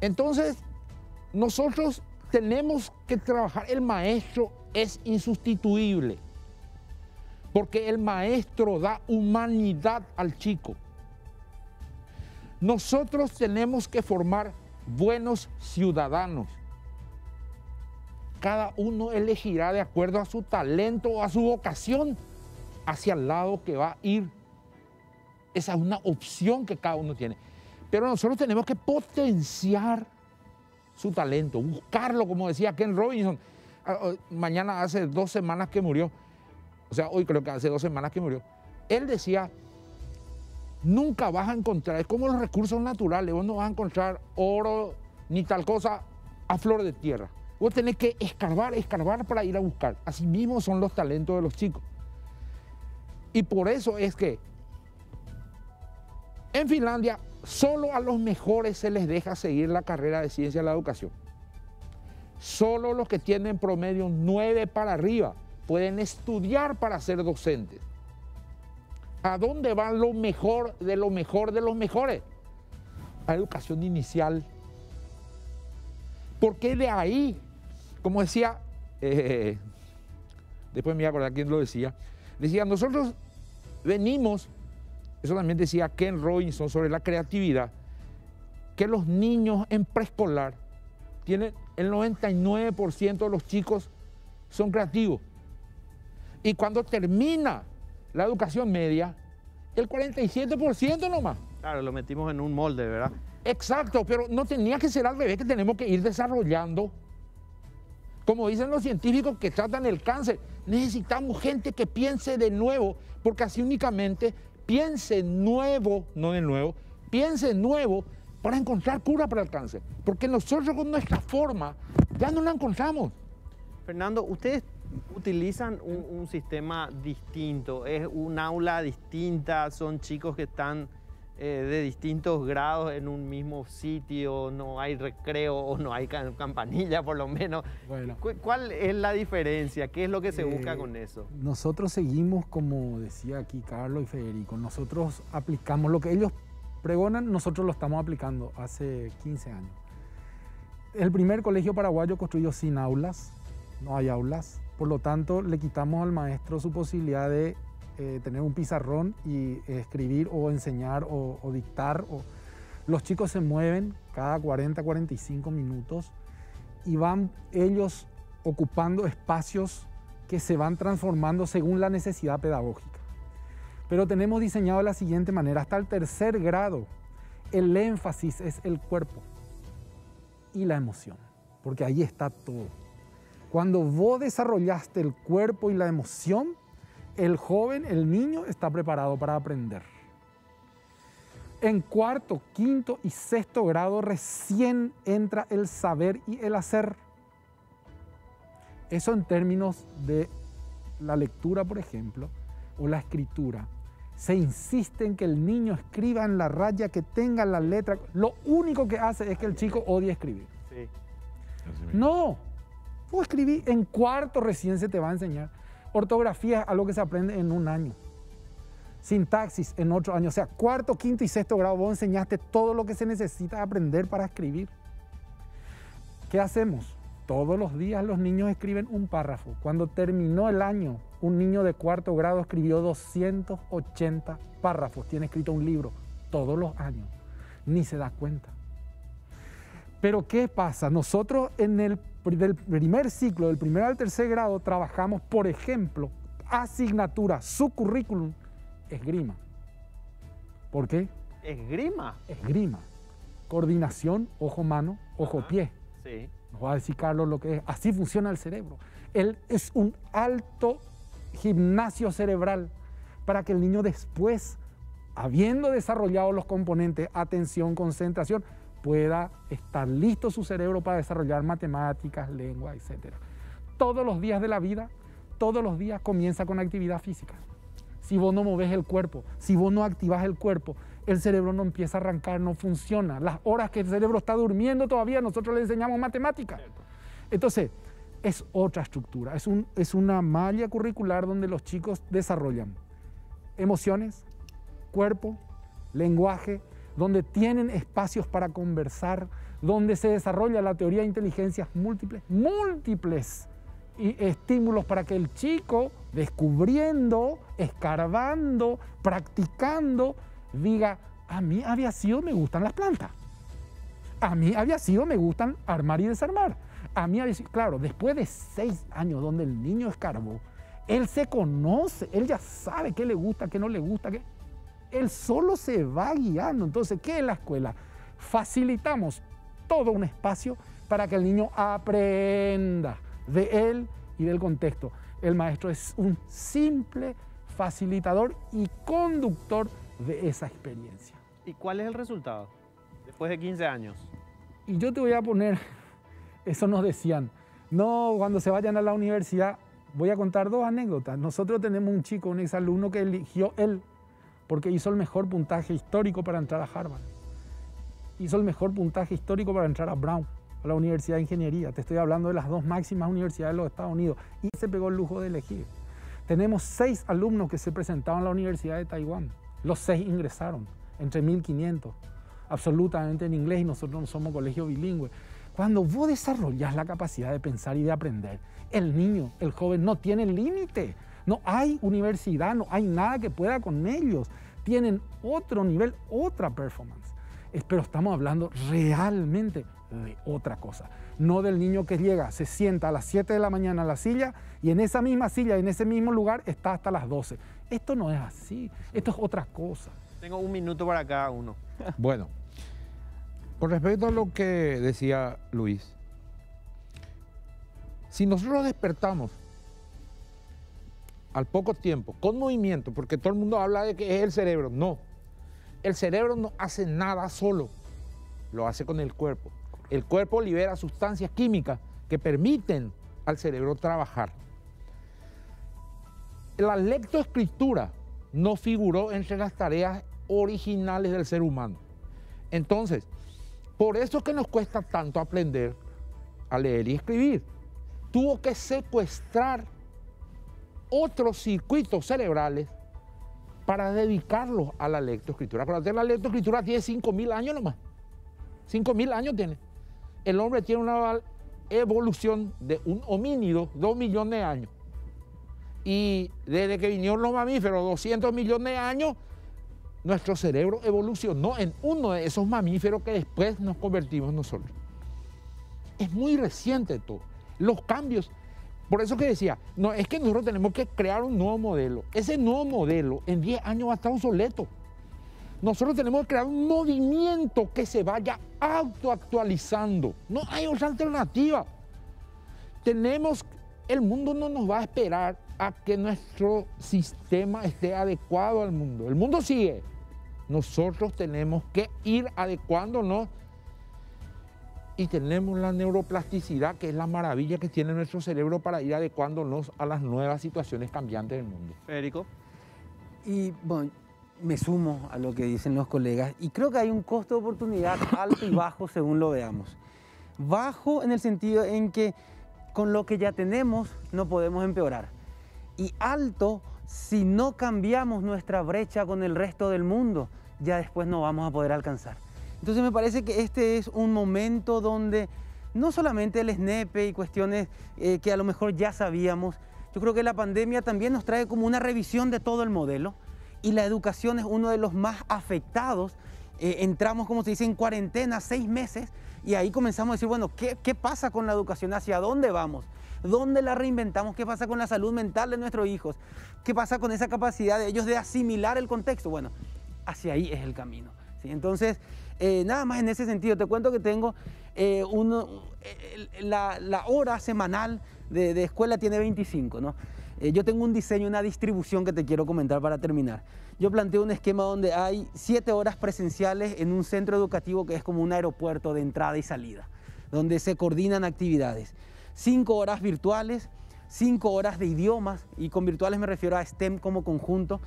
F: Entonces, nosotros tenemos que trabajar. El maestro es insustituible, porque el maestro da humanidad al chico. Nosotros tenemos que formar buenos ciudadanos. Cada uno elegirá de acuerdo a su talento o a su vocación hacia el lado que va a ir. Esa es una opción que cada uno tiene. Pero nosotros tenemos que potenciar su talento, buscarlo, como decía Ken Robinson. Mañana hace 2 semanas que murió, o sea, hoy creo que hace 2 semanas que murió. Él decía, nunca vas a encontrar, es como los recursos naturales, vos no vas a encontrar oro ni tal cosa a flor de tierra. Vos tenés que escarbar para ir a buscar. Así mismo son los talentos de los chicos. Y por eso es que en Finlandia solo a los mejores se les deja seguir la carrera de ciencia de la educación. Solo los que tienen promedio 9 para arriba pueden estudiar para ser docentes. ¿A dónde van lo mejor de lo mejor de los mejores? A educación inicial. Porque de ahí, como decía, después me voy a acordar quién lo decía, nosotros venimos, eso también decía Ken Robinson sobre la creatividad, que los niños en preescolar tienen el 99% de los chicos son creativos. Y cuando termina la educación media, el 47% nomás.
A: Claro, lo metimos en un molde, ¿verdad?
F: Exacto, pero no tenía que ser al revés, que tenemos que ir desarrollando. Como dicen los científicos que tratan el cáncer, necesitamos gente que piense de nuevo, porque así únicamente piense nuevo, no de nuevo, piense nuevo para encontrar cura para el cáncer. Porque nosotros con nuestra forma ya no la encontramos.
A: Fernando, ustedes utilizan un sistema distinto, es un aula distinta, son chicos que están de distintos grados en un mismo sitio, no hay recreo o no hay campanilla por lo menos.
E: Bueno.
A: ¿Cuál es la diferencia? ¿Qué es lo que se busca con eso?
E: Nosotros seguimos, como decía aquí Carlos y Federico, nosotros aplicamos lo que ellos pregonan, nosotros lo estamos aplicando hace 15 años. El primer colegio paraguayo construyó sin aulas, no hay aulas, por lo tanto le quitamos al maestro su posibilidad de tener un pizarrón y escribir o enseñar o dictar. Los chicos se mueven cada 40, 45 minutos y van ellos ocupando espacios que se van transformando según la necesidad pedagógica. Pero tenemos diseñado de la siguiente manera, hasta el 3er grado, el énfasis es el cuerpo y la emoción, porque ahí está todo. Cuando vos desarrollaste el cuerpo y la emoción, el joven, el niño, está preparado para aprender. En 4º, 5º y 6º grado recién entra el saber y el hacer. Eso en términos de la lectura, por ejemplo, o la escritura. Se insiste en que el niño escriba en la raya, que tenga la letra. Lo único que hace es que el chico odie escribir.
A: Sí.
E: No, vos escribí en 4º recién se te va a enseñar. Ortografía es algo que se aprende en 1 año. sintaxis en 8 años. O sea, cuarto, quinto y sexto grado vos enseñaste todo lo que se necesita aprender para escribir. ¿Qué hacemos? Todos los días los niños escriben un párrafo. Cuando terminó el año, un niño de cuarto grado escribió 280 párrafos. Tiene escrito un libro todos los años. Ni se da cuenta. Pero ¿qué pasa? Nosotros en el del primer ciclo, del primero al tercer grado, trabajamos, por ejemplo, asignatura, su currículum, esgrima. ¿Por qué?
A: ¿Esgrima?
E: Esgrima. Coordinación, ojo-mano, ojo-pie.
A: Sí.
E: Nos va a decir Carlos lo que es. Así funciona el cerebro. Él es un alto gimnasio cerebral para que el niño después, habiendo desarrollado los componentes, atención, concentración, pueda estar listo su cerebro para desarrollar matemáticas, lengua, etc. Todos los días de la vida, todos los días comienza con actividad física. Si vos no movés el cuerpo, si vos no activás el cuerpo, el cerebro no empieza a arrancar, no funciona. Las horas que el cerebro está durmiendo todavía, nosotros le enseñamos matemáticas. Entonces, es otra estructura, es una malla curricular donde los chicos desarrollan emociones, cuerpo, lenguaje, donde tienen espacios para conversar, donde se desarrolla la teoría de inteligencias múltiples y estímulos para que el chico, descubriendo, escarbando, practicando, diga, a mí había sido me gustan las plantas, a mí había sido me gustan armar y desarmar, a mí había sido, claro, después de 6 años donde el niño escarbó, él se conoce, él ya sabe qué le gusta, qué no le gusta, qué... Él solo se va guiando. Entonces, ¿qué es la escuela? Facilitamos todo un espacio para que el niño aprenda de él y del contexto. El maestro es un simple facilitador y conductor de esa experiencia.
A: ¿Y cuál es el resultado después de 15 años?
E: Y yo te voy a poner, eso nos decían, no, cuando se vayan a la universidad, voy a contar 2 anécdotas. Nosotros tenemos un chico, un exalumno que eligió él, porque hizo el mejor puntaje histórico para entrar a Harvard. Hizo el mejor puntaje histórico para entrar a Brown, a la Universidad de Ingeniería. Te estoy hablando de las 2 máximas universidades de los Estados Unidos. Y se pegó el lujo de elegir. Tenemos 6 alumnos que se presentaban a la Universidad de Taiwán. Los 6 ingresaron, entre 1.500, absolutamente en inglés, y nosotros no somos colegio bilingüe. Cuando vos desarrollás la capacidad de pensar y de aprender, el niño, el joven, no tiene límite. No hay universidad, no hay nada que pueda con ellos. Tienen otro nivel, otra performance. Pero estamos hablando realmente de otra cosa. No del niño que llega, se sienta a las 7 de la mañana en la silla y en esa misma silla, en ese mismo lugar, está hasta las 12. Esto no es así, esto es otra cosa.
A: Tengo 1 minuto para cada uno.
F: Bueno, con respecto a lo que decía Luis, si nosotros despertamos al poco tiempo, con movimiento, porque todo el mundo habla de que es el cerebro. No, el cerebro no hace nada solo, lo hace con el cuerpo. El cuerpo libera sustancias químicas que permiten al cerebro trabajar. La lectoescritura no figuró entre las tareas originales del ser humano. Entonces, por eso es que nos cuesta tanto aprender a leer y escribir. Tuvo que secuestrar otros circuitos cerebrales para dedicarlos a la lectoescritura. Acuérdate, la lectoescritura tiene 5.000 años nomás. 5.000 años tiene. El hombre tiene una evolución de un homínido, 2 millones de años. Y desde que vinieron los mamíferos, 200 millones de años, nuestro cerebro evolucionó en uno de esos mamíferos que después nos convertimos nosotros. Es muy reciente todo. Los cambios. Por eso que decía, no, es que nosotros tenemos que crear un nuevo modelo. Ese nuevo modelo en 10 años va a estar obsoleto. Nosotros tenemos que crear un movimiento que se vaya autoactualizando. No hay otra alternativa. El mundo no nos va a esperar a que nuestro sistema esté adecuado al mundo. El mundo sigue. Nosotros tenemos que ir adecuándonos. Y tenemos la neuroplasticidad, que es la maravilla que tiene nuestro cerebro para ir adecuándonos a las nuevas situaciones cambiantes del mundo.
A: Federico.
D: Y bueno, me sumo a lo que dicen los colegas y creo que hay un costo de oportunidad alto y bajo según lo veamos. Bajo en el sentido en que con lo que ya tenemos no podemos empeorar. Y alto si no cambiamos nuestra brecha con el resto del mundo, ya después no vamos a poder alcanzar. Entonces me parece que este es un momento donde no solamente el SNEPE y cuestiones que a lo mejor ya sabíamos, yo creo que la pandemia también nos trae como una revisión de todo el modelo y la educación es uno de los más afectados. Entramos, como se dice, en cuarentena 6 meses y ahí comenzamos a decir, bueno, ¿qué pasa con la educación? ¿Hacia dónde vamos? ¿Dónde la reinventamos? ¿Qué pasa con la salud mental de nuestros hijos? ¿Qué pasa con esa capacidad de ellos de asimilar el contexto? Bueno, hacia ahí es el camino, ¿sí? Entonces, nada más en ese sentido, te cuento que tengo la hora semanal de escuela tiene 25, ¿no? Yo tengo un diseño, una distribución que te quiero comentar para terminar. Yo planteo un esquema donde hay 7 horas presenciales en un centro educativo que es como un aeropuerto de entrada y salida, donde se coordinan actividades. 5 horas virtuales, 5 horas de idiomas, y con virtuales me refiero a STEM como conjunto,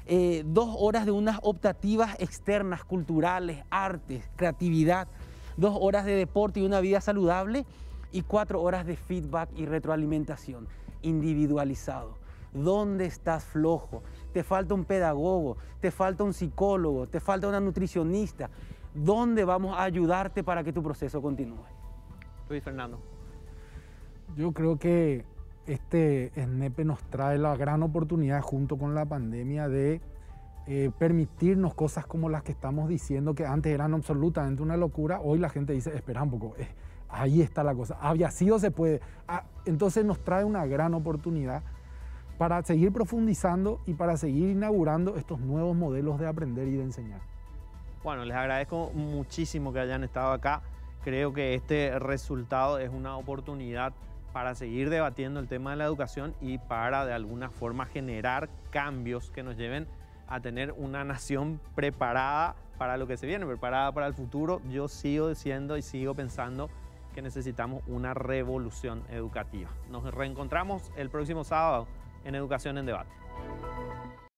D: 2 horas de unas optativas externas, culturales, artes, creatividad, 2 horas de deporte y una vida saludable, y 4 horas de feedback y retroalimentación individualizado. ¿Dónde estás flojo? ¿Te falta un pedagogo? ¿Te falta un psicólogo? ¿Te falta una nutricionista? ¿Dónde vamos a ayudarte para que tu proceso continúe?
A: Luis Fernando.
E: Yo creo que este SNEPE nos trae la gran oportunidad junto con la pandemia de permitirnos cosas como las que estamos diciendo que antes eran absolutamente una locura. Hoy la gente dice, espera un poco, ahí está la cosa, había sido, se puede. Entonces nos trae una gran oportunidad para seguir profundizando y para seguir inaugurando estos nuevos modelos de aprender y de enseñar.
A: Bueno, les agradezco muchísimo que hayan estado acá. Creo que este resultado es una oportunidad para seguir debatiendo el tema de la educación y para de alguna forma generar cambios que nos lleven a tener una nación preparada para lo que se viene, preparada para el futuro. Yo sigo diciendo y sigo pensando que necesitamos una revolución educativa. Nos reencontramos el próximo sábado en Educación en Debate.